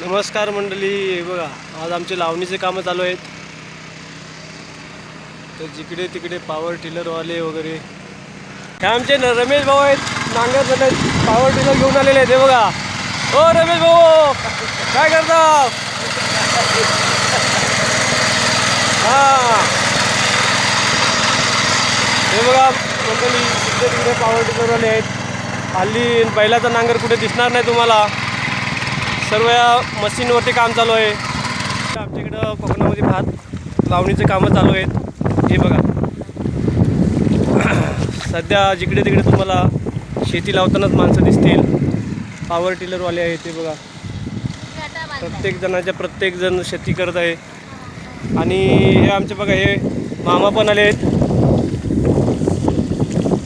नमस्कार मंडळी, हे बघा आज आमचे लावणीचे कामं चालू आहेत. तर जिकडे तिकडे पॉवर टिलरवाले वगैरे हे आमचे रमेश भाऊ आहेत. नांगर झालेत, पॉवर टिलर घेऊन आलेले आहेत. हे बघा, हो रमेश भाऊ काय करता? हां, हे बघा मंडळी, तिकडे तिकडे पॉवर टिलरवाले आहेत. हल्ली बैलाचा नांगर कुठे दिसणार नाही तुम्हाला. सर्व या मशीनवरती काम चालू आहे. आमच्याकडं कोकणामध्ये भात लावणीचे कामं चालू आहेत. हे बघा, सध्या जिकडे तिकडे तुम्हाला शेती लावतानाच माणसं दिसतील. पॉवर टिलरवाले आहेत. ते बघा, प्रत्येक जण शेती करत आहे. आणि हे आमचे बघा, हे मामा पण आले आहेत.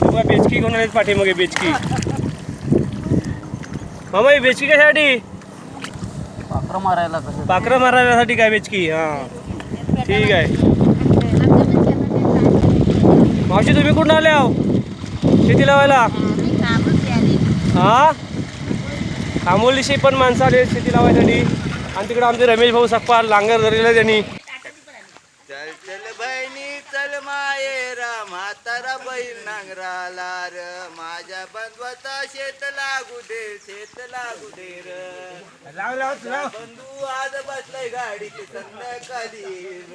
बघा, बेचकी घेऊन आलेत पाठीमागे. बेचकी मामा, ही बेचकी कशासाठी? पाखरं मारायसाठी काय बेचकी? हां, ठीक आहे. मावशी, तुम्ही कुठून आले आहो शेती लावायला? हां, खामोलीशी पण माणसं आले शेती लावायसाठी. आणि तिकडे आमचे रमेश भाऊ सकपाल नांगर धरलेला त्यांनी. चल चल बहिणी चल मायेरा, म्हातारा बैल नांगराला र, माझ्या बंधुता शेत लागू दे, शेत लागू दे र. बंधू आज बसलाय गाडीची संध्याकाळी र.